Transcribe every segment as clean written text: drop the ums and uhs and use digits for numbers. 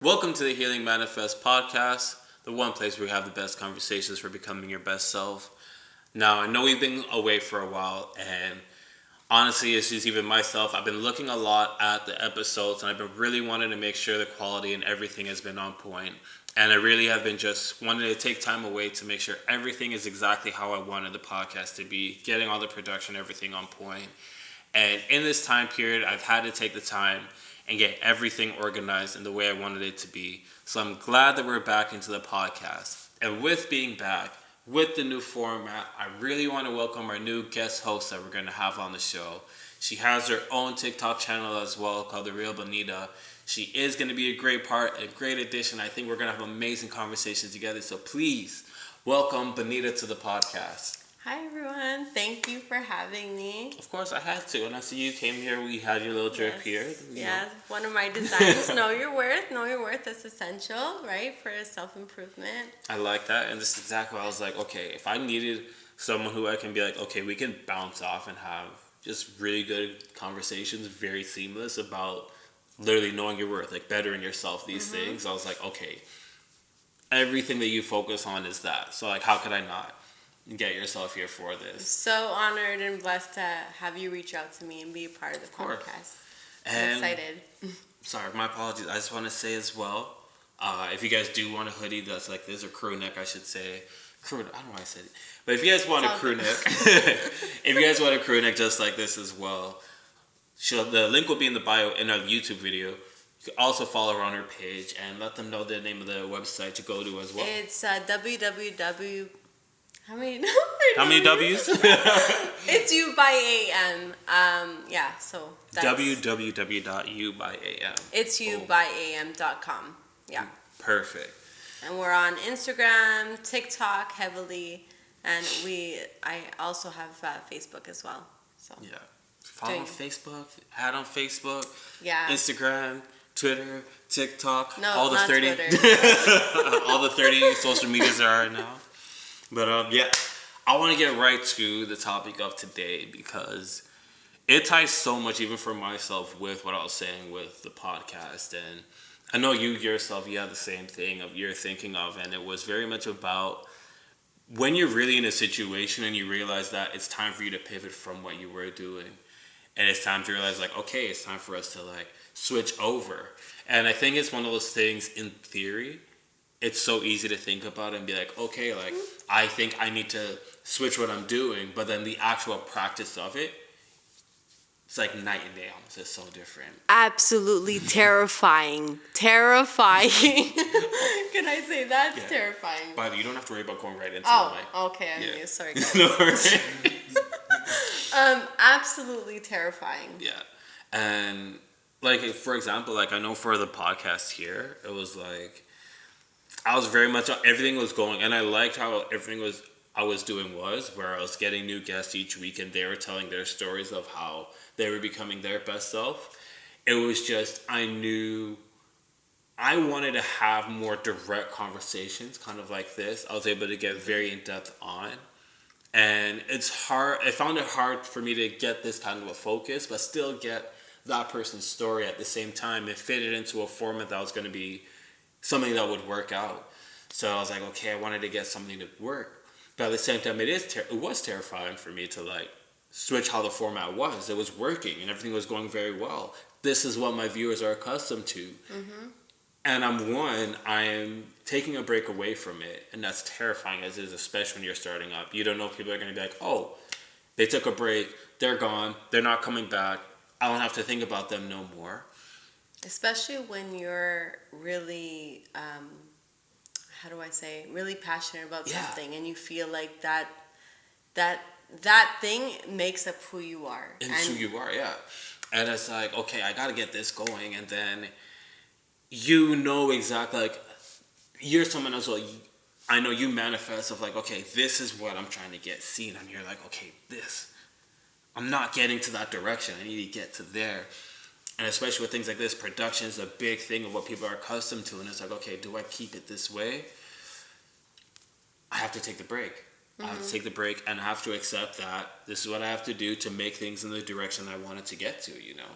Welcome to the Healing Manifest podcast, the one place where we have the best conversations for becoming your best self. Now, I know we've been away for a while, and honestly, it's just even myself. I've been looking a lot at the episodes, and I've been really wanting to make sure the quality and everything has been on point. And I really have been just wanting to take time away to make sure everything is exactly how I wanted the podcast to be, getting all the production, everything on point. And in this time period, I've had to take the time and get everything organized in the way I wanted it to be. So I'm glad that we're back into the podcast. And with being back, with the new format, I really want to welcome our new guest host that we're going to have on the show. She has her own TikTok channel as well called The Real Bonita. She is going to be a great part, a great addition. I think we're going to have amazing conversations together. So please welcome Bonita to the podcast. Hi everyone, thank you for having me. Of course, I had to. When I see you came here, we had your little drip here. Yeah, one of my designs. Know your worth. That's essential, right, for self-improvement. I like that, and this is exactly what I was like, okay, if I needed someone who I can be like, okay, we can bounce off and have just really good conversations, very seamless about literally knowing your worth, like bettering yourself, these things. I was like, okay, everything that you focus on is that. So like, how could I not get yourself here for this? So honored and blessed to have you reach out to me and be a part of the podcast. I'm excited. Sorry, my apologies. I just want to say as well, if you guys do want a hoodie that's like this, or crew neck, I should say. I don't know why I said it. But if you guys want a crew neck, if you guys want a crew neck just like this as well, the link will be in the bio in our YouTube video. You can also follow her on her page and let them know the name of the website to go to as well. It's www. How many W's? It's U by AM. So that's www.ubyam. It's ubyam.com. Yeah. Perfect. And we're on Instagram, TikTok heavily, and I also have Facebook as well. So yeah, follow on Facebook, add on Facebook, Instagram, Twitter, TikTok, no, all the not 30, all the 30 social medias there are now. But I want to get right to the topic of today because it ties so much, even for myself, with what I was saying with the podcast. And I know you yourself, you have the same thing of you're thinking of, and it was very much about when you're really in a situation and you realize that it's time for you to pivot from what you were doing. And it's time to realize, like, okay, it's time for us to, like, switch over. And I think it's one of those things, in theory, it's so easy to think about and be like, okay, like, I think I need to switch what I'm doing, but then the actual practice of it, it's like night and day almost. It's so different. Absolutely terrifying. Terrifying. Can I say that? It's terrifying. But you don't have to worry about going right into the mic. Okay. I'm sorry, guys. No worries. Absolutely terrifying. Yeah. And, like, for example, like, I know for the podcast here, it was like, I was very much, everything was going, and I liked how everything I was doing where I was getting new guests each week, and they were telling their stories of how they were becoming their best self. It was just, I knew I wanted to have more direct conversations, kind of like this. I was able to get very in-depth on, and it's hard, I found it hard for me to get this kind of a focus, but still get that person's story at the same time and fit it into a format that was going to be something that would work out. So I was like, okay, I wanted to get something to work. But at the same time, it was terrifying for me to, like, switch how the format was. It was working and everything was going very well. This is what my viewers are accustomed to. Mm-hmm. And I am taking a break away from it. And that's terrifying as it is, especially when you're starting up. You don't know if people are going to be like, oh, they took a break, they're gone, they're not coming back. I don't have to think about them no more. Especially when you're really, really passionate about something, and you feel like that thing makes up who you are. It's who you are, yeah. And it's like, okay, I gotta get this going, and then you know exactly, like, you're someone else. Well, I know you manifest of like, okay, this is what I'm trying to get seen, and you're like, okay, I'm not getting to that direction. I need to get to there. And especially with things like this, production is a big thing of what people are accustomed to. And it's like, okay, do I keep it this way? I have to take the break. Mm-hmm. I have to take the break and I have to accept that this is what I have to do to make things in the direction I want it to get to, you know?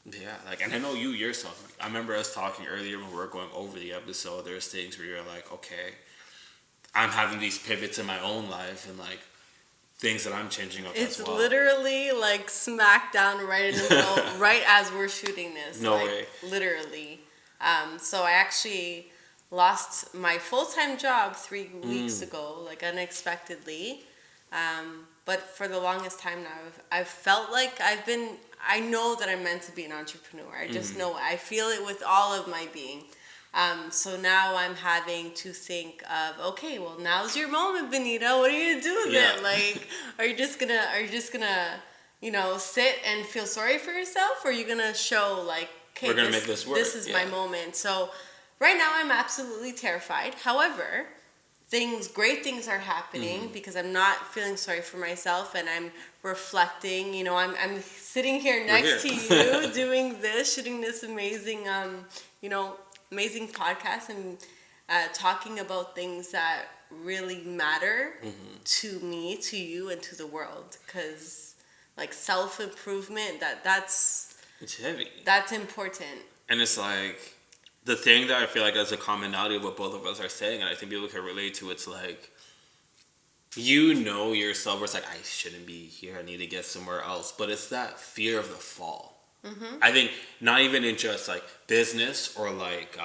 Yeah, like, and I know you yourself. I remember us talking earlier when we were going over the episode. There's things where you're like, okay, I'm having these pivots in my own life, and like things that I'm changing up It's as well. literally like smack down right in the middle, right as we're shooting this. No like, way. Literally. So I actually lost my full-time job 3 weeks ago, like unexpectedly. But for the longest time now, I've felt like I know that I'm meant to be an entrepreneur. I just know it. I feel it with all of my being. So now I'm having to think of, okay, well, now's your moment, Bonita. What are you gonna do with it? Like, are you just gonna, sit and feel sorry for yourself, or are you gonna show like, okay, We're gonna make this work. This is my moment. So right now I'm absolutely terrified. However, great things are happening because I'm not feeling sorry for myself, and I'm reflecting. I'm sitting here next to you doing this, shooting this amazing, amazing podcast, and talking about things that really matter to me, to you, and to the world. Because like self-improvement, It's heavy. that's important. And it's like the thing that I feel like is a commonality of what both of us are saying, and I think people can relate to. It's like, yourself, where it's like, I shouldn't be here. I need to get somewhere else. But it's that fear of the fall. I think not even in just like business or like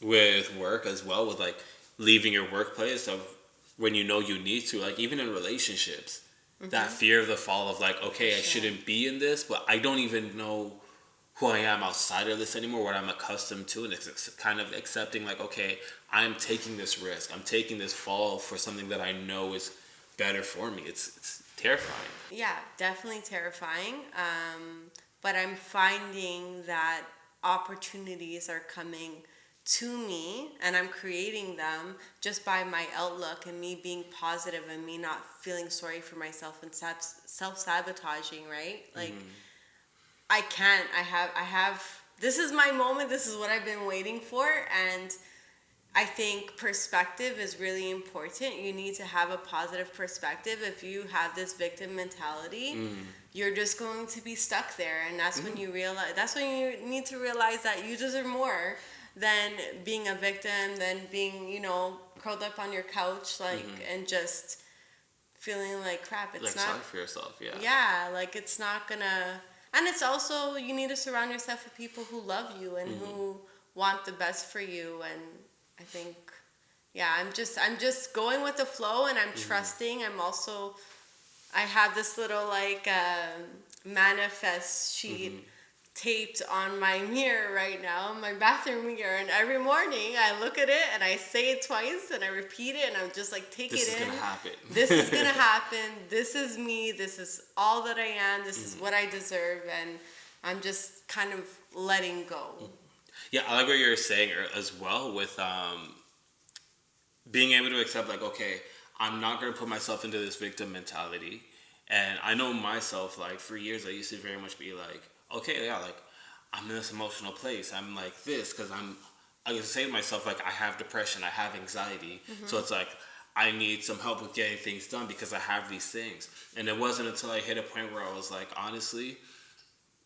with work as well, with like leaving your workplace of when you need to, like even in relationships, that fear of the fall of like, okay, I shouldn't be in this, but I don't even know who I am outside of this anymore, what I'm accustomed to, and it's kind of accepting like, okay, I'm taking this risk, I'm taking this fall for something that I know is better for me. It's terrifying. Yeah, definitely terrifying. But I'm finding that opportunities are coming to me, and I'm creating them just by my outlook and me being positive and me not feeling sorry for myself and self-sabotaging, right? Like, I can't. I have. This is my moment. This is what I've been waiting for, and I think perspective is really important. You need to have a positive perspective. If you have this victim mentality, you're just going to be stuck there, and that's when you realize. That's when you need to realize that you deserve more than being a victim, than being curled up on your couch, like and just feeling like crap. It's like not sorry for yourself. Yeah, like it's not gonna. And it's also, you need to surround yourself with people who love you and who want the best for you. And I think, yeah, I'm just going with the flow, and I'm trusting. I have this little like manifest sheet taped on my mirror right now, my bathroom mirror, and every morning I look at it and I say it twice and I repeat it, and I'm just like, take it in. This is gonna happen. This is gonna happen. This is me. This is all that I am. This is what I deserve, and I'm just kind of letting go. Yeah, I like what you're saying as well with being able to accept like, okay, I'm not gonna put myself into this victim mentality. And I know myself, like for years I used to very much be like, okay, yeah, like I'm in this emotional place. I'm like this because I used to say to myself like, I have depression, I have anxiety, so it's like I need some help with getting things done because I have these things. And it wasn't until I hit a point where I was like, honestly,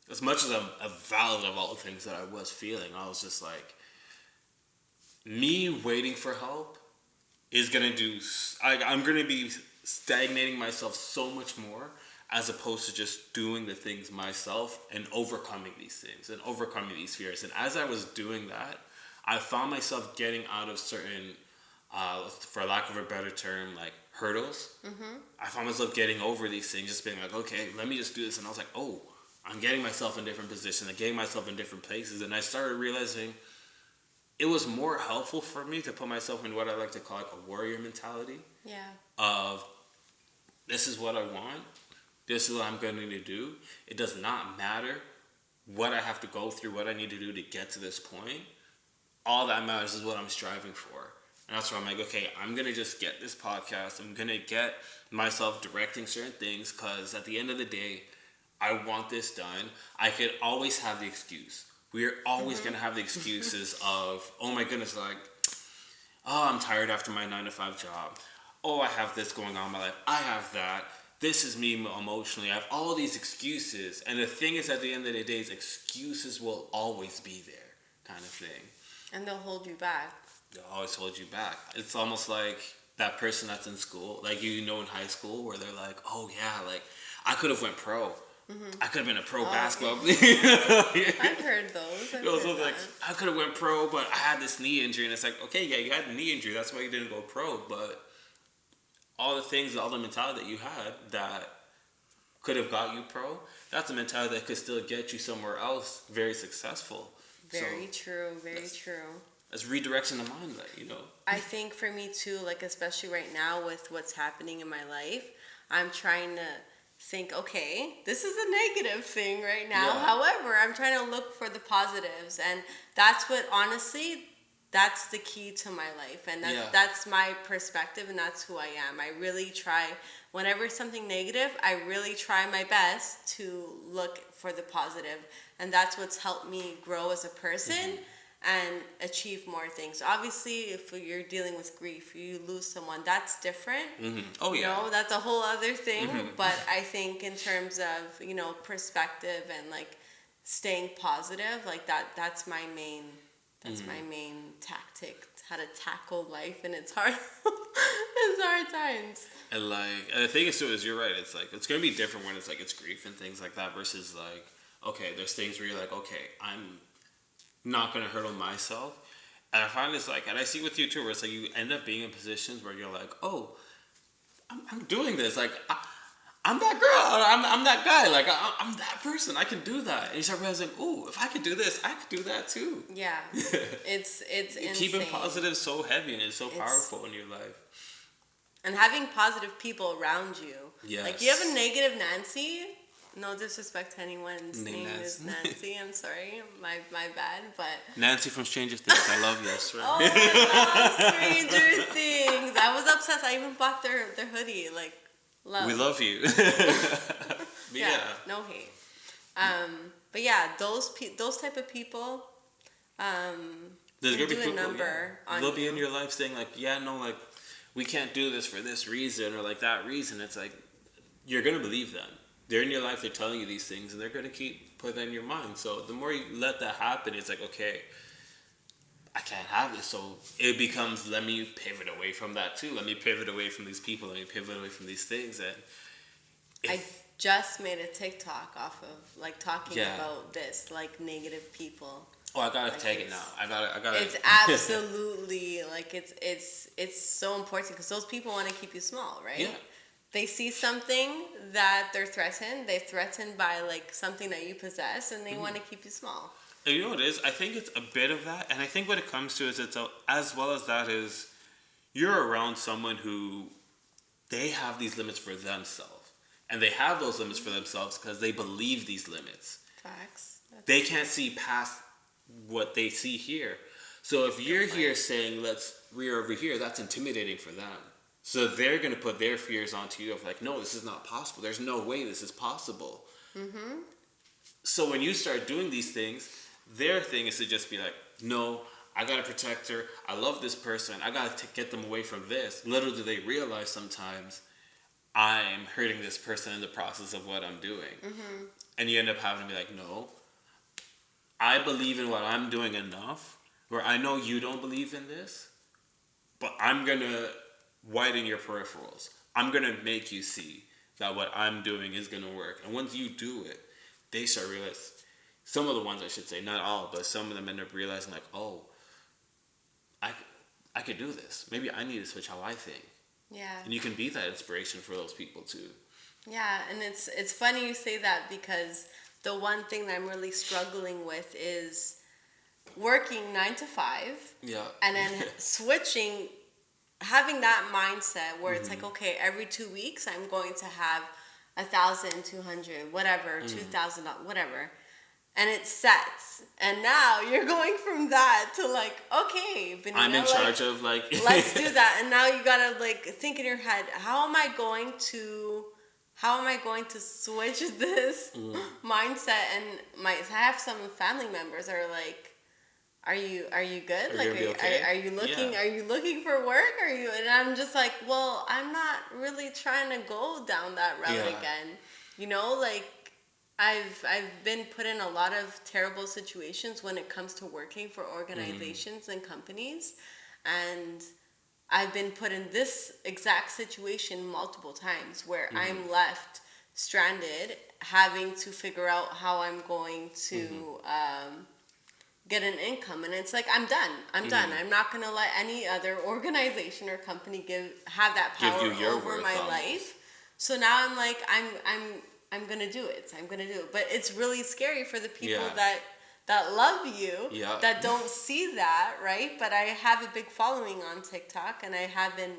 as much as I'm valid of all the things that I was feeling, I was just like, me waiting for help is gonna I'm gonna be stagnating myself so much more, as opposed to just doing the things myself and overcoming these things and overcoming these fears. And as I was doing that, I found myself getting out of certain, for lack of a better term, like hurdles. I found myself getting over these things, just being like, okay, let me just do this. And I was like, oh, I'm getting myself in different positions. I'm getting myself in different places. And I started realizing it was more helpful for me to put myself in what I like to call like a warrior mentality. Yeah. Of, this is what I want. This is what I'm going to do. It does not matter what I have to go through, what I need to do to get to this point. All that matters is what I'm striving for. And that's where I'm like, okay, I'm going to just get this podcast. I'm going to get myself directing certain things, because at the end of the day, I want this done. I could always have the excuse. We're always going to have the excuses of, oh my goodness, like, oh, I'm tired after my 9-to-5 job. Oh, I have this going on in my life. I have that. this is me emotionally. I have all these excuses. And the thing is, at the end of the day, excuses will always be there, kind of thing. And they'll hold you back. They'll always hold you back. It's almost like that person that's in school, like, you know, in high school, where they're like, oh yeah, like, I could have went pro. I could have been a pro basketball player. I've heard those. Like, I could have went pro, but I had this knee injury, and it's like, okay, yeah, you had a knee injury, that's why you didn't go pro, but all the things, all the mentality that you had that could have got you pro, that's a mentality that could still get you somewhere else very successful. Very true. That's redirection of mind, like, you know. I think for me too, like, especially right now with what's happening in my life, I'm trying to think, okay, this is a negative thing right now. Yeah. However, I'm trying to look for the positives, and that's what, honestly, that's the key to my life, and that's my perspective, and that's who I am. I really try, whenever something negative, I really try my best to look for the positive, and that's what's helped me grow as a person and achieve more things. Obviously, if you're dealing with grief, you lose someone, that's different. Oh yeah. You know, that's a whole other thing. But I think in terms of, you know, perspective and like staying positive, like that's my main tactic, how to tackle life in its hard it's hard times. And like, and the thing is too is, you're right, it's like, it's gonna be different when it's like, it's grief and things like that, versus like, okay, there's things where you're like, okay, I'm not gonna hurt on myself. And I find it's like, and I see with you too, where it's like, you end up being in positions where you're like, oh, I'm doing this, like, I'm that girl, I'm that guy, like, I'm that person, I can do that. And you start realizing, oh, if I could do this, I could do that too. Yeah, it's insane. Keeping positive so heavy, and it's so powerful in your life. And having positive people around you. Yes. Like, you have a negative Nancy. No disrespect to anyone's name is Nancy. I'm sorry, my bad. But Nancy from Stranger Things, I love you. Oh my God, Stranger Things. I was obsessed. I even bought their hoodie. Like, love. We love you. Yeah, no hate. But yeah, those type of people. There's gonna be people. They'll be in your life saying like, yeah, no, like, we can't do this for this reason or like that reason. It's like, you're gonna believe them. They're in your life, they're telling you these things, and they're going to keep putting that in your mind. So the more you let that happen, it's like, okay, I can't have this. So it becomes, let me pivot away from that too. Let me pivot away from these people. Let me pivot away from these things. And I just made a TikTok off of, like, talking about this, like, negative people. Oh, I gotta tag it now. I gotta. It's absolutely, like, it's so important, because those people want to keep you small, right? Yeah. They see something that they're threatened. They're threatened by, like, something that you possess, and they want to keep you small. And you know what it is? I think it's a bit of that. And I think what it comes to is, it's as well as that is, you're around someone who, they have these limits for themselves. And they have those limits for themselves because they believe these limits. Facts. They can't see past what they see here. So if you're here saying, we're over here, that's intimidating for them. So they're going to put their fears onto you of like, no, this is not possible. There's no way this is possible. So when you start doing these things, their thing is to just be like, no, I got to protect her. I love this person. I got to get them away from this. Little do they realize sometimes I'm hurting this person in the process of what I'm doing. And you end up having to be like, no, I believe in what I'm doing enough where I know you don't believe in this, but I'm going to widen your peripherals. I'm going to make you see that what I'm doing is going to work. And once you do it, they start realizing, some of the ones I should say, not all, but some of them end up realizing like, oh, I could do this. Maybe I need to switch how I think. Yeah. And you can be that inspiration for those people too. Yeah, and it's funny you say that, because the one thing that I'm really struggling with is working 9 to 5. Yeah. And then switching, having that mindset where it's like, okay, every 2 weeks I'm going to have 1,200, whatever, 2,000, whatever. And it sets. And now you're going from that to like, okay, Bonita, I'm in charge of like let's do that. And now you gotta like think in your head, how am I going to switch this mindset? And I have some family members that are like, are you good? Are you Like, gonna be okay? are you looking Yeah. are you looking for work? Are you? And I'm just like, well, I'm not really trying to go down that route Yeah. again. Like I've been put in a lot of terrible situations when it comes to working for organizations and companies, and I've been put in this exact situation multiple times where I'm left stranded, having to figure out how I'm going to get an income. And it's like, I'm done. I'm done. I'm not going to let any other organization or company have that Give power you your over worth my almost. life. So now I'm like, I'm going to do it. I'm going to do it. But it's really scary for the people Yeah. that love you, Yeah. that don't see that, right? But I have a big following on TikTok, and I have been,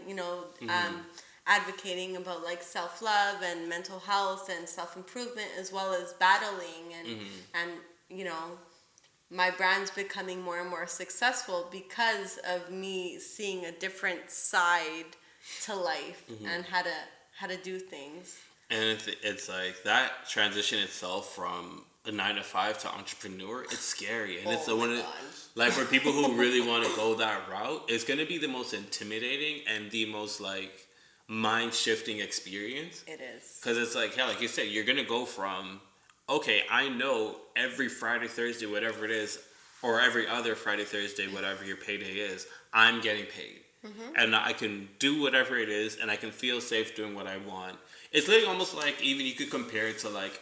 advocating about like self-love and mental health and self-improvement, as well as battling and my brand's becoming more and more successful because of me seeing a different side to life and how to do things. And it's like that transition itself from a 9 to 5 to entrepreneur. It's scary, and it's the one like for people who really want to go that route. It's gonna be the most intimidating and the most like mind shifting experience. It is. Because it's like, yeah, like you said, you're gonna go from, okay, I know every Friday, Thursday, whatever it is, or every other Friday, Thursday, whatever your payday is, I'm getting paid. And I can do whatever it is, and I can feel safe doing what I want. It's literally almost like, even you could compare it to like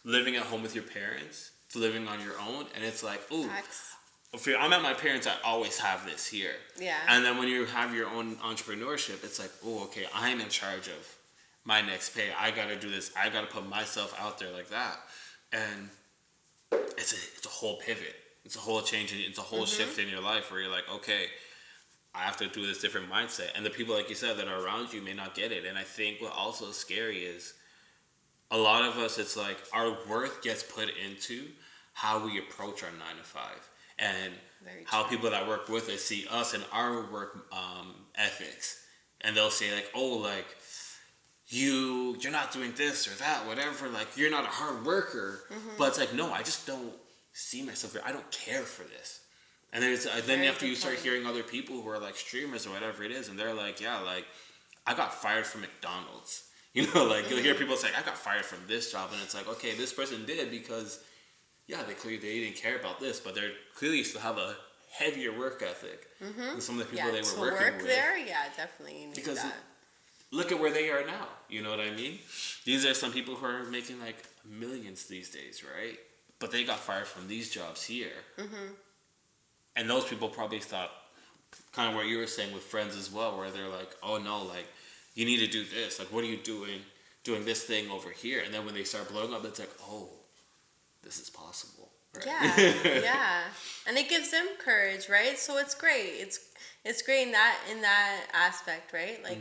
living at home with your parents to living on your own. And it's like, ooh, if I'm at my parents, I always have this here. Yeah. And then when you have your own entrepreneurship, it's like, oh, okay, I'm in charge of my next pay. I gotta do this. I gotta put myself out there like that. And it's a whole pivot. It's a whole change. It's a whole shift in your life where you're like, okay, I have to do this different mindset. And the people, like you said, that are around you may not get it. And I think what also is scary is a lot of us, it's like our worth gets put into how we approach our 9 to 5. And how people that work with us see us and our work ethics. And they'll say like, oh, like, you're not doing this or that, whatever. Like, you're not a hard worker. But it's like, no, I just don't see myself here. I don't care for this. And then after you start hearing other people who are like streamers or whatever it is, and they're like, yeah, like, I got fired from McDonald's. Like, you'll hear people say, I got fired from this job. And it's like, okay, this person did because, yeah, they didn't care about this, but they're clearly still have a heavier work ethic than some of the people they were working with. There, yeah, definitely you need because that. Look at where they are now. You know what I mean? These are some people who are making like millions these days, right? But they got fired from these jobs here. And those people probably thought, kind of what you were saying with friends as well, where they're like, oh no, like, you need to do this. Like, what are you doing this thing over here? And then when they start blowing up, it's like, oh, this is possible. Right? Yeah. And it gives them courage, right? So it's great. It's great in that aspect, right? Like,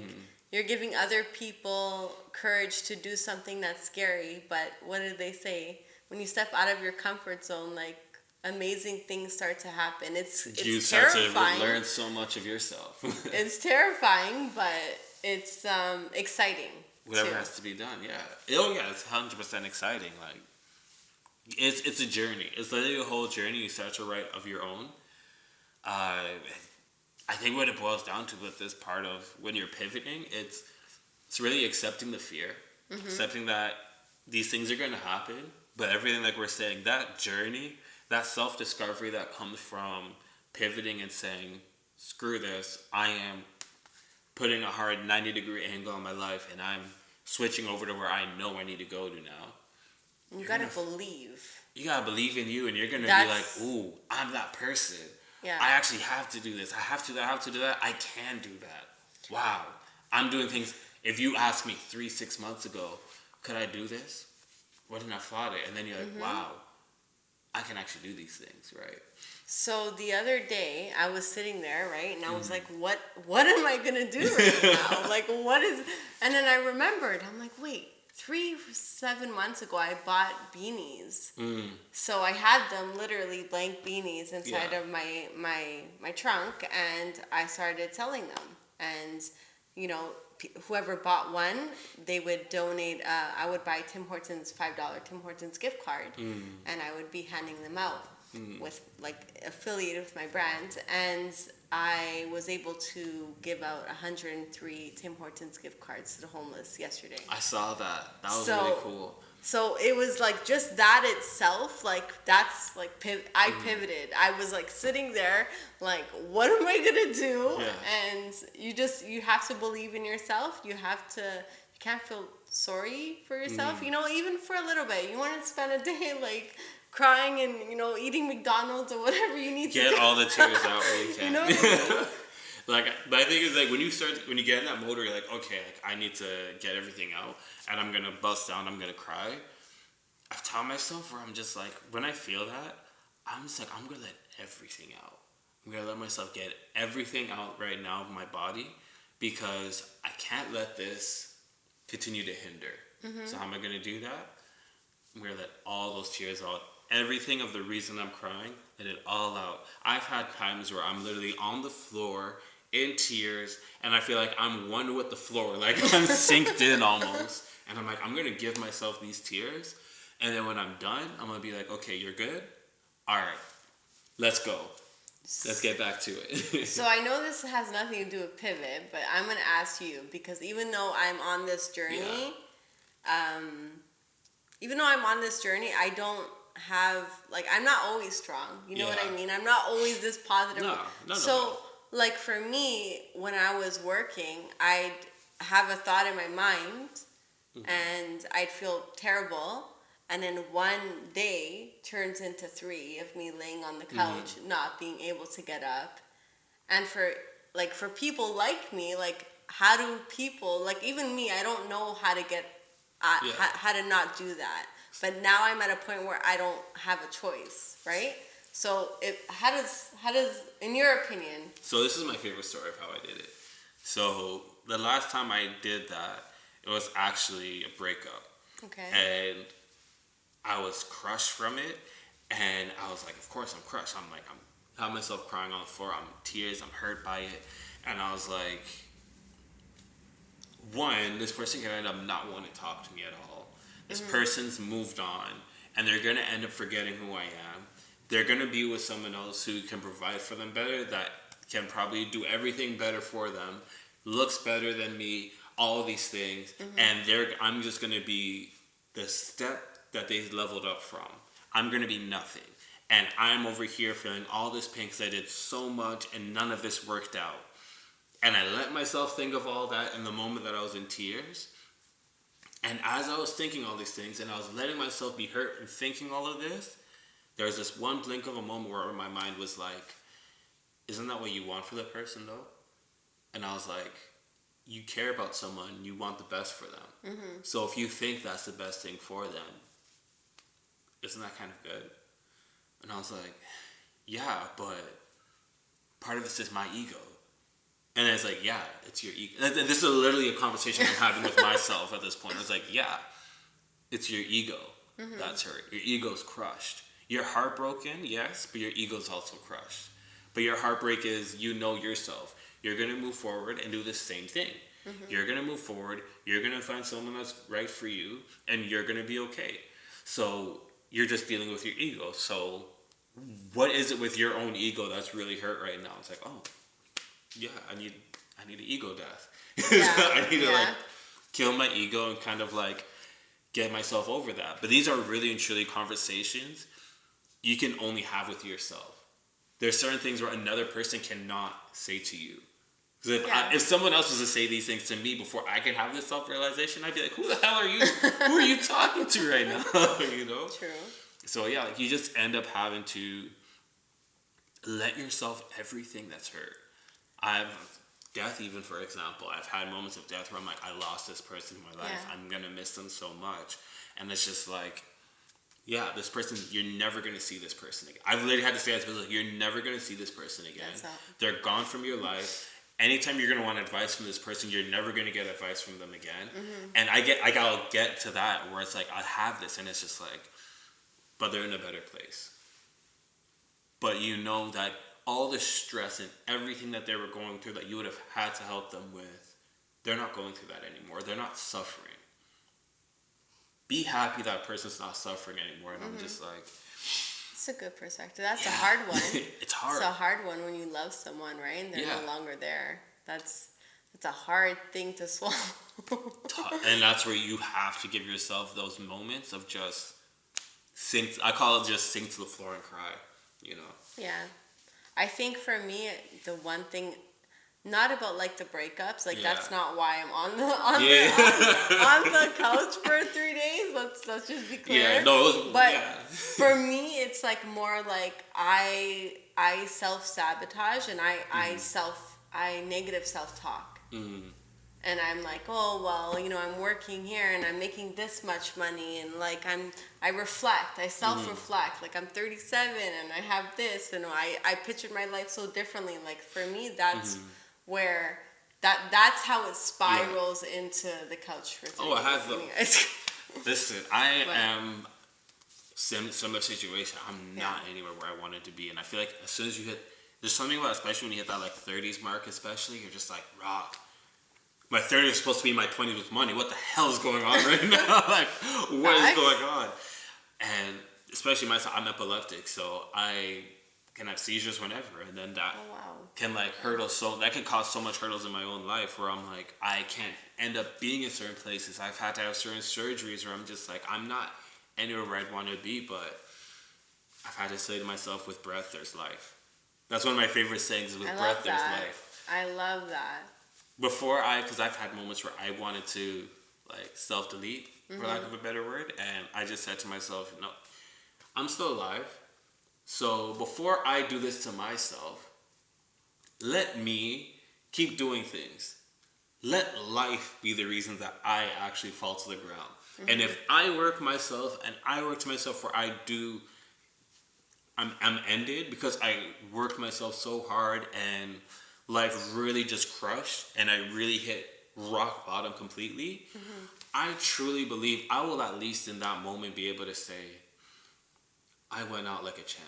you're giving other people courage to do something that's scary, but what did they say? When you step out of your comfort zone, like, amazing things start to happen. It's you terrifying. Start to learn so much of yourself. It's terrifying, but it's exciting. Whatever has to be done, yeah. Oh yeah, it's 100% exciting. Like, it's a journey. It's literally a whole journey. You start to write of your own. I think what it boils down to with this part of when you're pivoting, it's really accepting the fear, accepting that these things are going to happen, but everything, like we're saying, that journey, that self-discovery that comes from pivoting and saying, screw this, I am putting a hard 90-degree angle on my life, and I'm switching over to where I know I need to go to now. You gotta believe. You gotta believe in you, and you're gonna be like, ooh, I'm that person. Yeah. I actually have to do this. I have to do that. I can do that. Wow. I'm doing things. If you asked me 3-6 months ago, could I do this? Wouldn't have thought it. And then you're like, wow, I can actually do these things, right? So the other day, I was sitting there, right? And I was like, what am I going to do right now? Like, what is... And then I remembered. I'm like, wait, 7 months ago, I bought beanies. So I had them, literally blank beanies, inside of my trunk. And I started selling them. And, you know, whoever bought one, they would donate. I would buy Tim Hortons $5 Tim Hortons gift card, and I would be handing them out. with like affiliated with my brand, and I was able to give out 103 Tim Hortons gift cards to the homeless yesterday. I saw that. That was really cool. So it was like just that itself, like that's like I pivoted. I was like sitting there, like, what am I gonna do? Yeah. And you have to believe in yourself. You can't feel sorry for yourself. You know, even for a little bit. You want to spend a day like crying and eating McDonald's or whatever you need to get all the tears out where you can. You know what I mean? Like, my thing is like when you get in that mode where you're like, okay, like I need to get everything out and I'm gonna bust down, I'm gonna cry. I've taught myself where I'm just like, when I feel that, I'm just like, I'm gonna let everything out. I'm gonna let myself get everything out right now of my body because I can't let this continue to hinder. So how am I gonna do that? I'm gonna let all those tears out. Everything of the reason I'm crying, let it all out. I've had times where I'm literally on the floor in tears and I feel like I'm one with the floor, like I'm synced in almost. And I'm like, I'm gonna give myself these tears, and then when I'm done, I'm gonna be like, okay, you're good? Alright, let's go. Let's get back to it. So I know this has nothing to do with pivot, but I'm gonna ask you because even though I'm on this journey, I don't have, like, I'm not always strong. You know what I mean? I'm not always this positive. No. Like, for me, when I was working, I'd have a thought in my mind, and I'd feel terrible, and then one day turns into 3 of me laying on the couch, not being able to get up. And for people like me, like, how do people, like, even me, I don't know how to get, how to not do that. But now I'm at a point where I don't have a choice, right? So how does, in your opinion? So this is my favorite story of how I did it. So the last time I did that, it was actually a breakup. Okay. And I was crushed from it. And I was like, of course I'm crushed. I'm having myself crying on the floor. I'm in tears. I'm hurt by it. And I was like, one, this person can end up not wanting to talk to me at all. This person's moved on, and they're going to end up forgetting who I am. They're going to be with someone else who can provide for them better, that can probably do everything better for them, looks better than me, all of these things. And I'm just going to be the step that they leveled up from. I'm going to be nothing. And I'm over here feeling all this pain because I did so much and none of this worked out. And I let myself think of all that in the moment that I was in tears. And as I was thinking all these things and I was letting myself be hurt and thinking all of this, there was this one blink of a moment where my mind was like, isn't that what you want for the person though? And I was like, you care about someone, you want the best for them. So if you think that's the best thing for them, isn't that kind of good? And I was like, yeah, but part of this is my ego. And it's like, yeah, it's your ego. This is literally a conversation I'm having with myself at this point. It's like, yeah, it's your ego that's hurt. Your ego's crushed. You're heartbroken, yes, but your ego's also crushed. But your heartbreak is, you know yourself. You're going to move forward and do the same thing. You're going to move forward. You're going to find someone that's right for you, and you're going to be okay. So you're just dealing with your ego. So what is it with your own ego that's really hurt right now? It's like, oh, yeah, I need an ego death. I need to like kill my ego and kind of like get myself over that. But these are really and truly conversations you can only have with yourself. There's certain things where another person cannot say to you. Because if someone else was to say these things to me before I could have this self-realization, I'd be like, who the hell are you? Who are you talking to right now? You know? True. So yeah, like you just end up having to let yourself everything that's hurt. Death even, for example, I've had moments of death where I'm like, I lost this person in my life. I'm going to miss them so much. And it's just like, yeah, this person, you're never going to see this person again. I've literally had to say that to people, like, you're never going to see this person again. They're gone from your life. Anytime you're going to want advice from this person, you're never going to get advice from them again. And I'll get to that where it's like, I have this, and it's just like, but they're in a better place. But you know that all the stress and everything that they were going through that you would have had to help them with, they're not going through that anymore. They're not suffering. Be happy that person's not suffering anymore. And I'm just like, That's a good perspective. That's a hard one. It's hard. It's a hard one when you love someone, right? And they're no longer there. That's a hard thing to swallow. And that's where you have to give yourself those moments of just sink. I call it just sink to the floor and cry. You know. Yeah, I think for me, the one thing. Not about like the breakups, like that's not why I'm on the couch for 3 days. Let's just be clear. Yeah, no, for me, it's like more like I self-sabotage and I negative self-talk. Mm-hmm. And I'm like, oh well, I'm working here and I'm making this much money, and like I reflect, I self-reflect. Like I'm 37 and I have this, and I pictured my life so differently. Like for me, that's where that's how it spirals into the couch for 3 days. It has listen, I am similar situation. I'm not anywhere where I wanted to be, and I feel like as soon as you hit, there's something about, especially when you hit that like 30s mark, especially, you're just like, rock. My 30s is supposed to be my 20s with money. What the hell is going on right now? Like, what is going on? And especially myself, I'm epileptic, so I can have seizures whenever, and then that can like that can cause so much hurdles in my own life where I'm like, I can't end up being in certain places. I've had to have certain surgeries where I'm just like, I'm not anywhere where I'd want to be, but I've had to say to myself, with breath, there's life. That's one of my favorite sayings, with breath, there's life. I love that. Because I've had moments where I wanted to like self-delete, for lack of a better word, and I just said to myself, no, I'm still alive. So before I do this to myself, let me keep doing things. Let life be the reason that I actually fall to the ground. And if I work myself and I work to myself where I'm ended because I worked myself so hard and life really just crushed and I really hit rock bottom completely, I truly believe I will at least in that moment be able to say, I went out like a champ.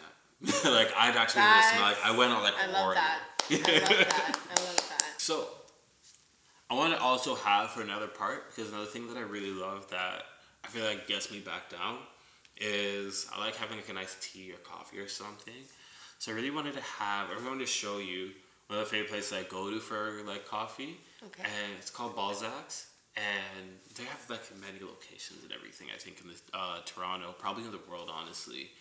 Like I'd actually smile like I went out like a warrior. I love that. So I want to also have for another part, because another thing that I really love that I feel like gets me back down is I like having like a nice tea or coffee or something. So I really wanted to show you one of the favorite places I go to for like coffee. Okay. And it's called Balzac's. And they have like many locations and everything, I think, in Toronto, probably in the world, honestly.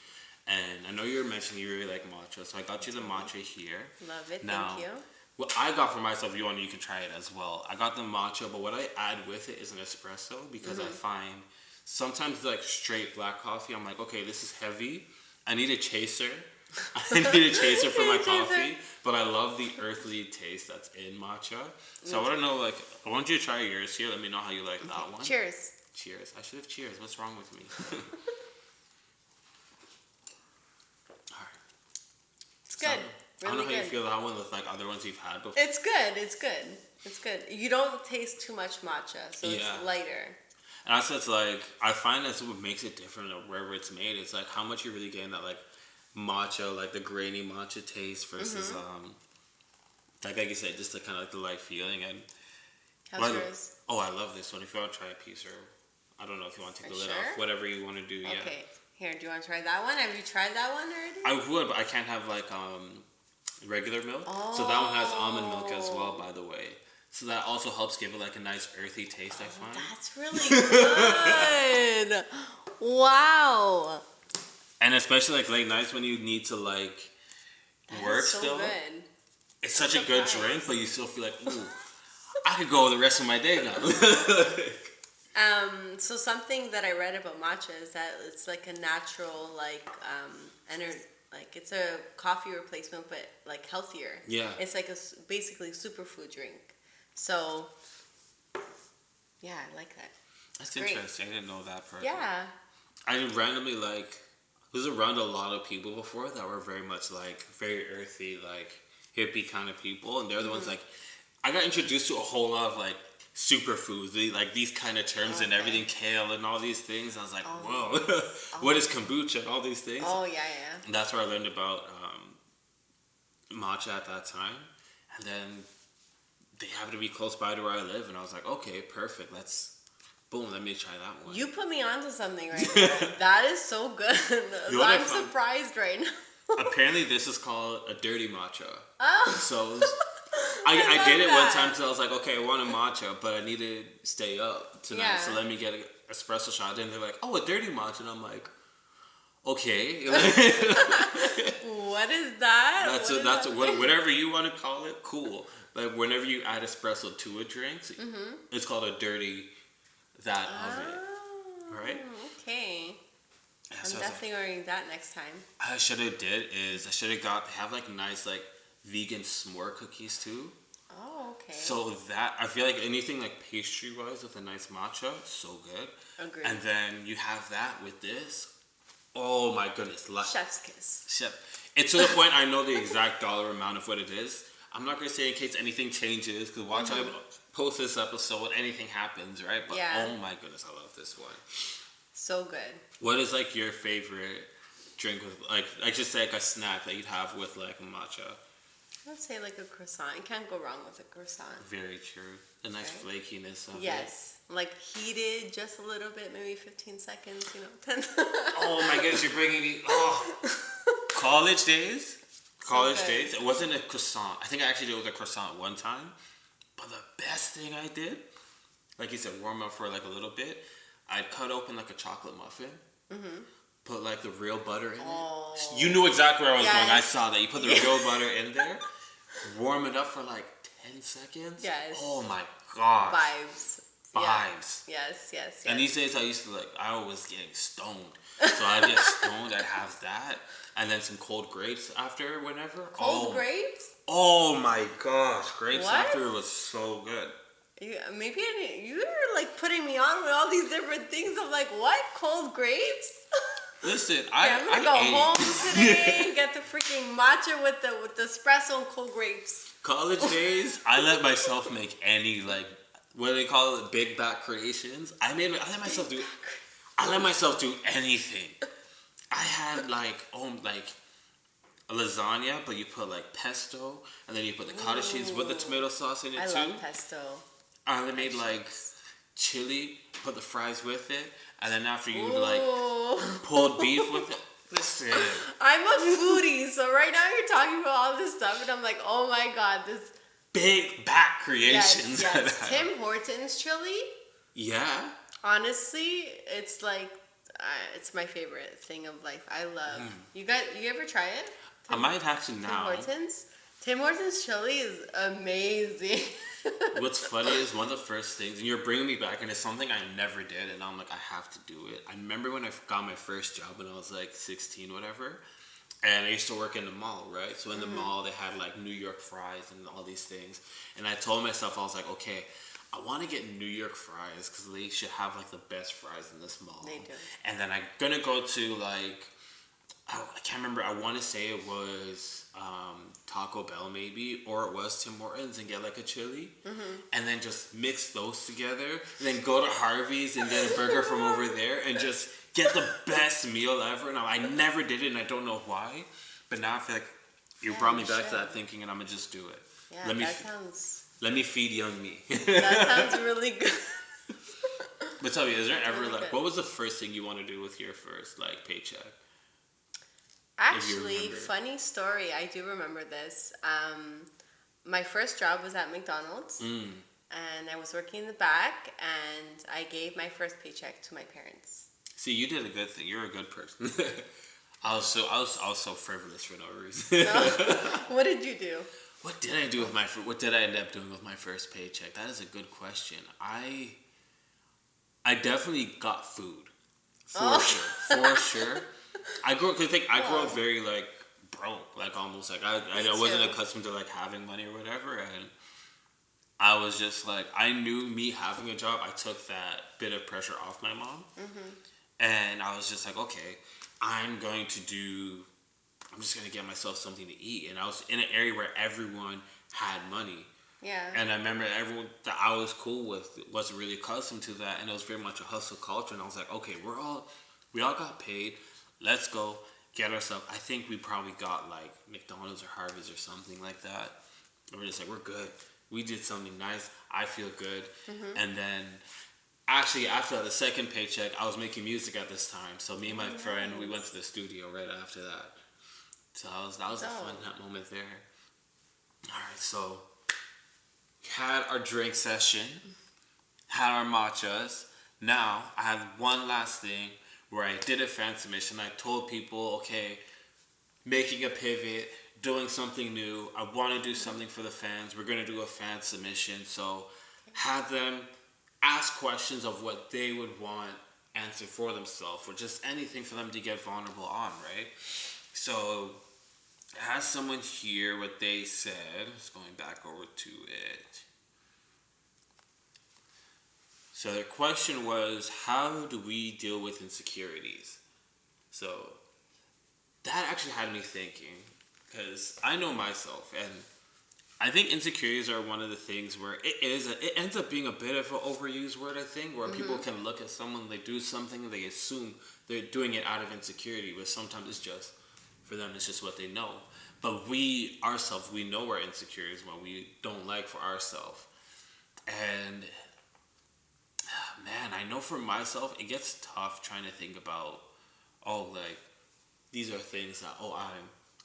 And I know you were mentioning you really like matcha, so I got you the matcha here. Love it, thank you. What I got for myself, if you want, you can try it as well. I got the matcha, but what I add with it is an espresso, because I find sometimes like straight black coffee, I'm like, okay, this is heavy. I need a chaser. I need a chaser for my coffee, but I love the earthly taste that's in matcha. So I want to know, like, I want you to try yours here. Let me know how you like that one. Cheers. Cheers. I should have cheers. What's wrong with me? All right. It's good. I don't know how you feel that one with like other ones you've had before. It's good. You don't taste too much matcha, so it's lighter. And also, it's like, I find that's what makes it different wherever it's made. It's like how much you're really getting that like matcha, like the grainy matcha taste versus like you said, just the kind of like the light feeling. And how's yours? Oh, I love this one. If you want to try a piece, or I don't know if you want to take the lid off, whatever you want to do. Okay. Yeah. Here, do you want to try that one? Have you tried that one already? I would, but I can't have like regular milk. Oh. So that one has almond milk as well, by the way. So that also helps give it like a nice earthy taste, I find. That's really good. Wow. And especially like late nights when you need to like work still. Good. It's such a good drink, but you still feel like, ooh, I could go the rest of my day now. So something that I read about matcha is that it's like a natural like it's a coffee replacement, but like healthier. Yeah. It's like basically superfood drink. So, yeah, I like that. That's interesting. I didn't know that part. Yeah. I randomly was around a lot of people before that were very much like very earthy, like hippie kind of people, and they're the ones like I got introduced to a whole lot of like superfoods, like these kind of terms and everything, kale and all these things. I was like, whoa, what is kombucha and all these things? Oh yeah. And that's where I learned about matcha at that time, and then they happened to be close by to where I live, and I was like, okay, perfect, let's boom, let me try that one. You put me onto something right there. That is so good. I'm surprised right now. Apparently, this is called a dirty matcha. Oh. So I did it one time because I was like, okay, I want a matcha, but I need to stay up tonight, so let me get an espresso shot. And they're like, oh, a dirty matcha, and I'm like, okay. What is that? That's whatever you want to call it. Cool. Like whenever you add espresso to a drink, it's called a dirty of it. Right? Okay. Yeah, I'm definitely ordering that next time. I should have have like nice like vegan s'more cookies too. Oh, okay. So that I feel like anything like pastry wise with a nice matcha, so good. Agreed. And then you have that with this. Oh my goodness. Chef's kiss. It's to the point I know the exact dollar amount of what it is. I'm not going to say in case anything changes, because watch I post this episode, anything happens, right? But oh my goodness, I love this one. So good. What is like your favorite drink with like just say like a snack that you'd have with like matcha? I'd say like a croissant. You can't go wrong with a croissant. Very true. The nice flakiness of it. Yes. Like heated just a little bit, maybe 15 seconds, 10. Oh my goodness, you're bringing me. Oh. College days. It wasn't a croissant. I think I actually did with a croissant one time. But the best thing I did, like you said, warm up for like a little bit. I'd cut open like a chocolate muffin. Put like the real butter in it. You knew exactly where I was going. I saw that. You put the real butter in there. Warm it up for like 10 seconds. Yes. Oh my gosh. Vibes. Yes. And these days I was getting stoned. So I'd get stoned, I'd have that. And then some cold grapes after whenever. Cold grapes? Oh my gosh. Grapes after was so good. Maybe you were like putting me on with all these different things. I'm like, what? Cold grapes? Listen, I'm gonna go home today and get the freaking matcha with the espresso and cold grapes. College days, I let myself make any like what do they call it, big back creations. I let myself do anything. I had like a lasagna, but you put like pesto, and then you put the cottage cheese with the tomato sauce in it too. I love pesto. I made like chili, put the fries with it, and then after you like pulled beef with it. Listen, I'm a foodie, so right now you're talking about all this stuff, and I'm like, oh my god, this big back creations. Yes. Tim Hortons chili. Yeah. Honestly, it's like it's my favorite thing of life. I love. You ever try it? I might have to now. Tim Hortons chili is amazing. What's funny is one of the first things, and you're bringing me back, and it's something I never did, and I'm like, I have to do it. I remember when I got my first job when I was like 16, whatever, and I used to work in the mall, right? So in the mall, they had like New York fries and all these things, and I told myself, I was like, okay, I want to get New York fries because they should have like the best fries in this mall. They do. And then I'm gonna go to like, I can't remember. I want to say it was Taco Bell maybe, or it was Tim Hortons, and get like a chili, and then just mix those together, and then go to Harvey's and get a burger from over there, and just get the best meal ever. Now I never did it, and I don't know why, but now I feel like you brought me back to that thinking, and I'm gonna just do it. Yeah, Let me feed young me. That sounds really good. But tell me, is there ever like, what was the first thing you want to do with your first like paycheck? Actually, funny story. I do remember this. My first job was at McDonald's, and I was working in the back, and I gave my first paycheck to my parents. See, you did a good thing. You're a good person. I was so frivolous for no reason. What did you do? What did I do with what did I end up doing with my first paycheck? That is a good question. I definitely got food. For sure. I grew up very like broke, like almost like I wasn't accustomed to like having money or whatever, and I was just like, I knew me having a job, I took that bit of pressure off my mom, and I was just like, okay, I'm just gonna get myself something to eat, and I was in an area where everyone had money. Yeah. And I remember everyone that I was cool with wasn't really accustomed to that, and it was very much a hustle culture, and I was like, okay, we all got paid. Let's go get ourselves. I think we probably got like McDonald's or Harvey's or something like that. And we're just like, we're good. We did something nice. I feel good. And then Actually, after the second paycheck, I was making music at this time. So me and my friend, we went Nice. to the studio right after that. So that was a fun Dope. moment there. All right, so had our drink session, had our matchas. Now I have one last thing where I did a fan submission. I told people, okay, making a pivot, doing something new. I want to do something for the fans. We're gonna do a fan submission. So have them ask questions of what they would want answered for themselves, or just anything for them to get vulnerable on, right? So has someone here what they said. Just going back over to it. So their question was, how do we deal with insecurities? So that actually had me thinking, because I know myself, and I think insecurities are one of the things where it ends up being a bit of an overused word, I think, where people can look at someone, they do something, they assume they're doing it out of insecurity, but sometimes it's just, for them, it's just what they know. But we, ourselves, we know our insecurities, what we don't like for ourselves. And man, I know for myself, it gets tough trying to think about, oh, like, these are things that, oh,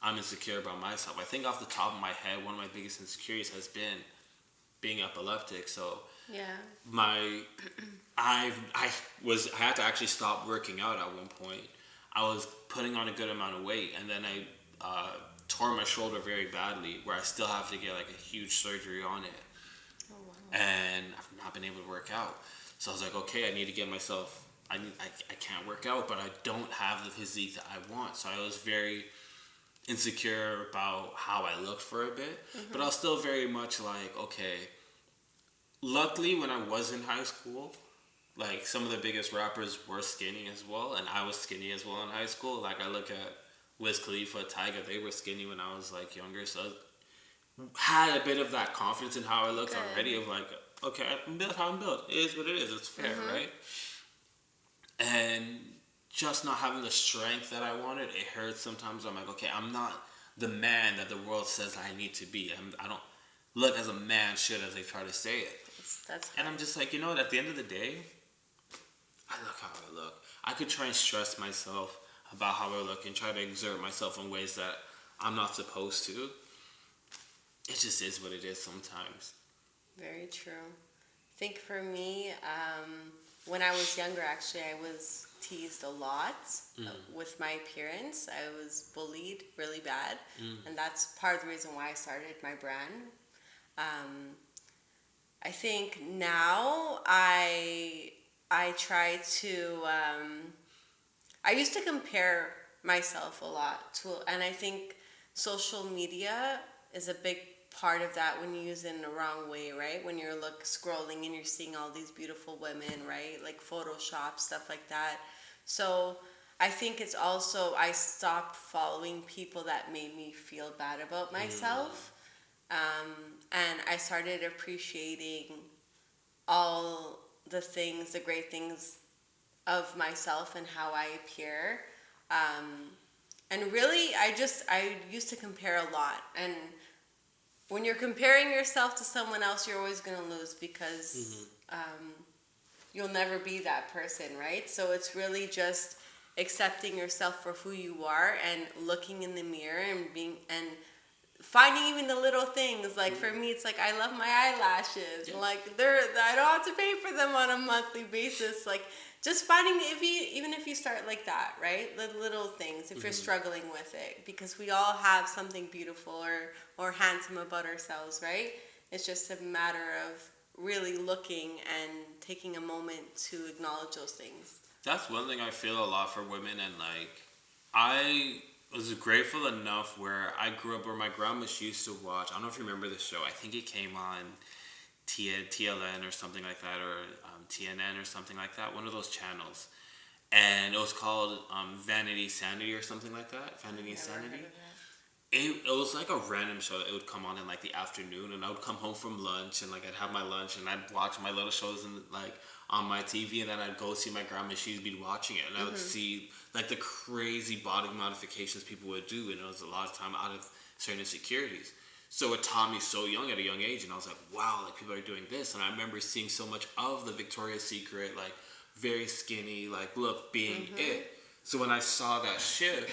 I'm insecure about myself. I think off the top of my head, one of my biggest insecurities has been being epileptic. So Yeah. my I had to actually stop working out at one point. I was putting on a good amount of weight, and then I tore my shoulder very badly, where I still have to get like a huge surgery on it, Oh wow. and I've not been able to work out. So I was like, okay, I need to get myself. I can't work out, but I don't have the physique that I want. So I was very insecure about how I looked for a bit, but I was still very much like, okay. Luckily, when I was in high school, like some of the biggest rappers were skinny as well, and I was skinny as well in high school. Like I look at Wiz Khalifa, Tyga, they were skinny when I was like younger, so I had a bit of that confidence in how I looked already. Good. Of like, okay, I'm built how I'm built. It is what it is. It's fair, right? And just not having the strength that I wanted, it hurts sometimes. I'm like, okay, I'm not the man that the world says I need to be. I don't look as a man should, as they try to say it. That's And hard. I'm just like, you know what? At the end of the day, I look how I look. I could try and stress myself about how I look and try to exert myself in ways that I'm not supposed to. It just is what it is sometimes. Very true. I think for me, when I was younger, actually, I was teased a lot with my appearance. I was bullied really bad, and that's part of the reason why I started my brand. Um, I think now I try to. I used to compare myself a lot to, and I think social media is a big part of that when you use it in the wrong way, right? When you're scrolling and you're seeing all these beautiful women, right? Like Photoshop stuff like that. So I think it's also I stopped following people that made me feel bad about myself, and I started appreciating all the things, the great things of myself and how I appear. Um, and really, I used to compare a lot. And when you're comparing yourself to someone else, you're always going to lose because you'll never be that person, right? So it's really just accepting yourself for who you are and looking in the mirror and being and finding even the little things. Like for me, it's like I love my eyelashes. Yeah. Like I don't have to pay for them on a monthly basis. Like just finding even if you start like that, right? The little things if you're struggling with it, because we all have something beautiful or handsome about ourselves, right? It's just a matter of really looking and taking a moment to acknowledge those things. That's one thing I feel a lot for women, and like, I was grateful enough where I grew up where my grandma used to watch. I don't know if you remember the show. I think it came on TLN or something like that, or TNN or something like that. One of those channels, and it was called Vanity Sanity or something like that. Vanity Never Sanity. heard of that. It was like a random show that it would come on in like the afternoon, and I would come home from lunch and like I'd have my lunch and I'd watch my little shows and like on my TV, and then I'd go see my grandma. She'd be watching it, and I would see like the crazy body modifications people would do, and it was a lot of time out of certain insecurities. So it taught me so young at a young age, and I was like, wow, like people are doing this. And I remember seeing so much of the Victoria's Secret, like very skinny, like look being it. So when I saw that shift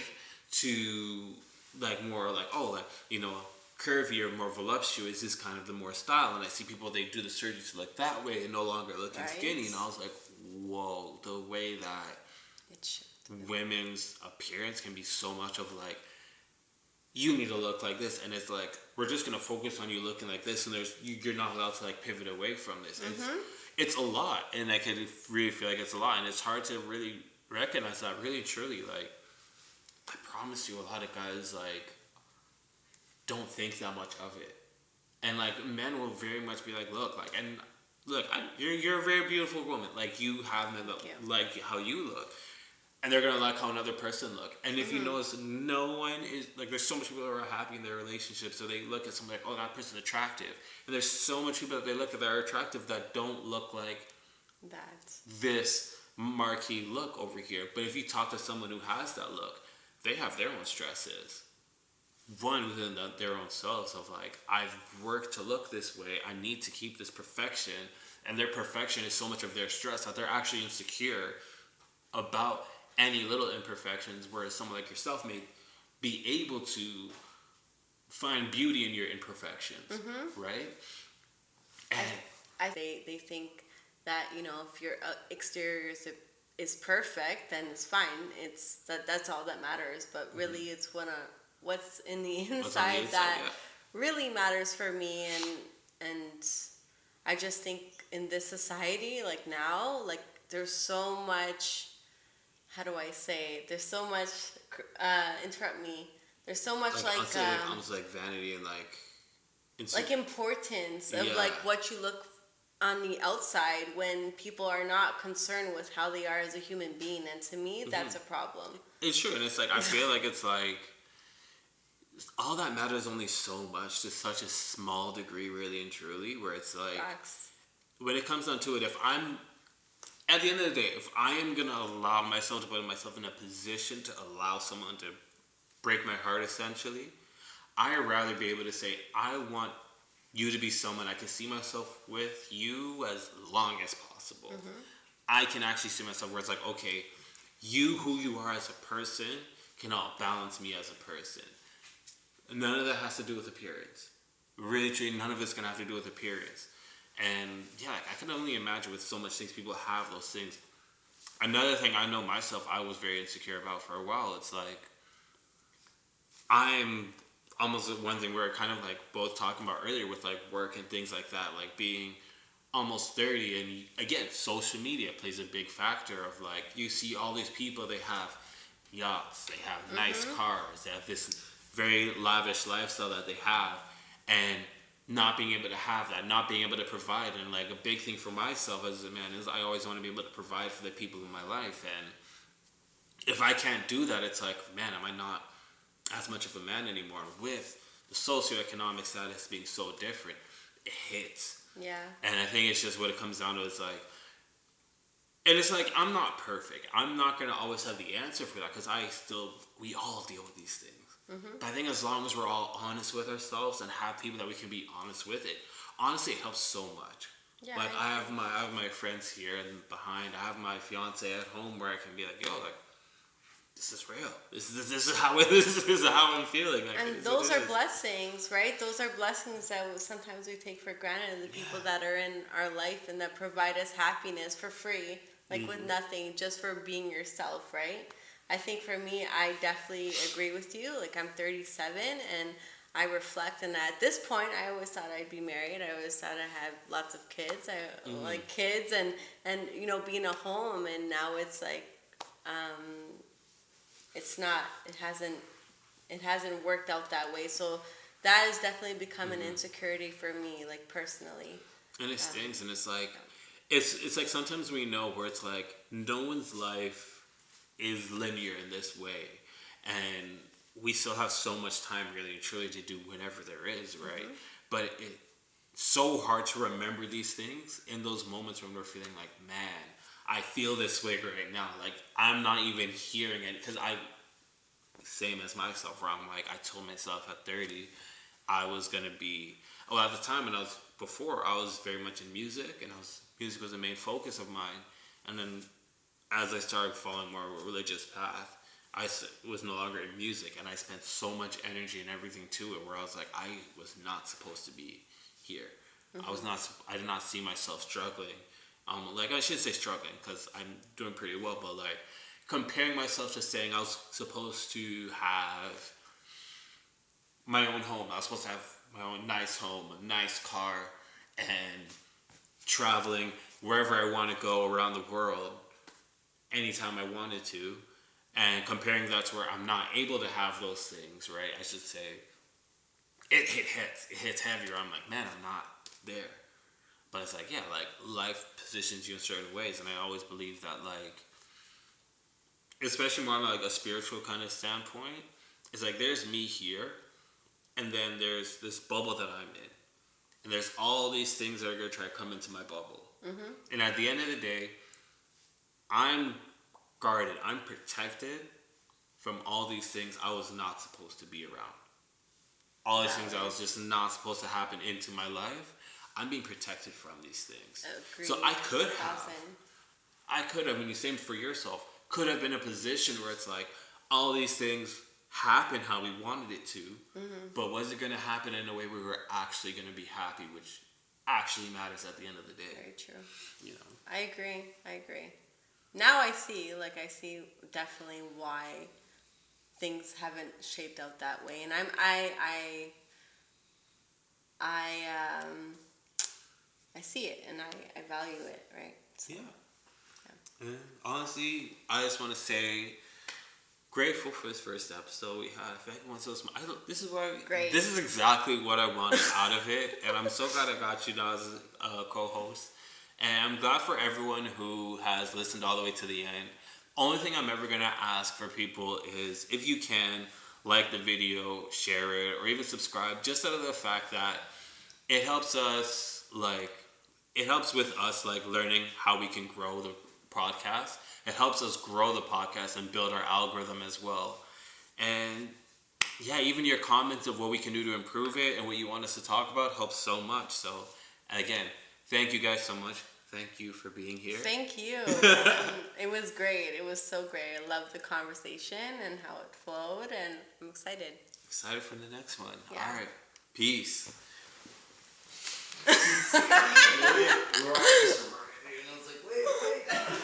to like more like, oh, like, you know, curvy or more voluptuous is kind of the more style, and I see people, they do the surgery to look that way and no longer looking Right. skinny, and I was like, whoa, the way that It's women's appearance can be so much of like, you need to look like this, and it's like, we're just gonna focus on you looking like this, and you're not allowed to like pivot away from this. It's a lot, and I could really feel like it's a lot, and it's hard to really recognize that really truly. Like, I promise you, a lot of guys like don't think that much of it, and like men will very much be like, look, like, and look, you're a very beautiful woman, like you have men that like how you look, and they're gonna like how another person look. And if you notice, no one is like, there's so much people who are happy in their relationship, so they look at someone like, oh, that person's attractive, and there's so much people that they look at that are attractive that don't look like that. this marquee look over here. But if you talk to someone who has that look, they have their own stresses. One within their own selves of like, I've worked to look this way, I need to keep this perfection, and their perfection is so much of their stress that they're actually insecure about any little imperfections, whereas someone like yourself may be able to find beauty in your imperfections, right? And they think that, you know, if your exterior is perfect, then it's fine. It's that's all that matters. But really, it's what's in the inside that really matters for me. And I just think in this society, like now, like there's so much. How do I say? There's so much. Interrupt me. There's so much like I'll say like almost like vanity and like importance of like what you look on the outside when people are not concerned with how they are as a human being, and to me that's a problem. It's true, and it's like I feel like it's like all that matters only so much to such a small degree, really and truly, where it's like when it comes down to it, if I'm at the end of the day, if I am gonna allow myself to put myself in a position to allow someone to break my heart, essentially, I'd rather be able to say, I want you to be someone I can see myself with you as long as possible. I can actually see myself where it's like, okay, you, who you are as a person, can outbalance me as a person. None of that has to do with appearance. Really, truly, none of it's gonna have to do with appearance. And yeah, like, I can only imagine with so much things people have those things. Another thing I know myself, I was very insecure about for a while. It's like, I'm almost one thing we're kind of like both talking about earlier with like work and things like that, like being almost 30, and again, social media plays a big factor of like, you see all these people, they have yachts, they have nice cars, they have this very lavish lifestyle that they have, and not being able to have that, not being able to provide. And like a big thing for myself as a man is I always want to be able to provide for the people in my life, and if I can't do that, it's like, man, am I not as much of a man anymore? With the socioeconomic status being so different, it hits. Yeah. And I think it's just what it comes down to is like, and it's like, I'm not perfect. I'm not going to always have the answer for that, because we all deal with these things. But I think as long as we're all honest with ourselves and have people that we can be honest with it, honestly, it helps so much. Yeah, like I have my friends here and behind. I have my fiance at home where I can be like, yo, like, this is real. This is how I'm feeling. Like, and those are blessings, right? Those are blessings that sometimes we take for granted. The people that are in our life and that provide us happiness for free, like with nothing, just for being yourself, right? I think for me, I definitely agree with you. Like, I'm 37 and I reflect, and at this point, I always thought I'd be married. I always thought I had lots of kids. I like kids and you know, being a home, and now it's like, it's not. It hasn't worked out that way. So that has definitely become an insecurity for me, like personally. And it stings, and it's like, it's like sometimes we know where it's like no one's life is linear in this way, and we still have so much time, really and truly, to do whatever there is, right? But it's so hard to remember these things in those moments when we're feeling like, man, I feel this way right now. Like, I'm not even hearing it, because same as myself, where I'm like, I told myself at 30, I was gonna be. Well, at the time when I was very much in music, and music was the main focus of mine. And then as I started following more of a religious path, was no longer in music, and I spent so much energy and everything to it, where I was like, I was not supposed to be here. I did not see myself struggling. Like, I shouldn't say struggling, because I'm doing pretty well, but like comparing myself to saying I was supposed to have my own home. I was supposed to have my own nice home, a nice car, and traveling wherever I want to go around the world anytime I wanted to. And comparing that to where I'm not able to have those things, right? I should say, it hits heavier. I'm like, man, I'm not there. But it's like, yeah, like life positions you in certain ways, and I always believe that, like, especially more on like a spiritual kind of standpoint, it's like there's me here, and then there's this bubble that I'm in, and there's all these things that are gonna try to come into my bubble, and at the end of the day, I'm guarded, I'm protected from all these things I was not supposed to be around. All these things that was just not supposed to happen into my life, I'm being protected from these things. Agreed. So I could have, when you say for yourself, could have been a position where it's like all these things happen how we wanted it to, but was it going to happen in a way where we were actually going to be happy, which actually matters at the end of the day? Very true. You know. I agree. Now I see definitely why things haven't shaped out that way, and I see it and I value it, right? So, yeah. And honestly, I just want to say, grateful for this first episode we had. If anyone else, this is exactly what I wanted out of it, and I'm so glad I got you now as a co-host. And I'm glad for everyone who has listened all the way to the end. Only thing I'm ever gonna ask for people is, if you can, like the video, share it, or even subscribe, just out of the fact that it helps us, like, it helps with us, like, learning how we can grow the podcast. It helps us grow the podcast and build our algorithm as well. And yeah, even your comments of what we can do to improve it and what you want us to talk about helps so much. So again, thank you guys so much. Thank you for being here. Thank you. It was great. It was so great. I loved the conversation and how it flowed, and I'm excited. Excited for the next one. Yeah. All right. Peace.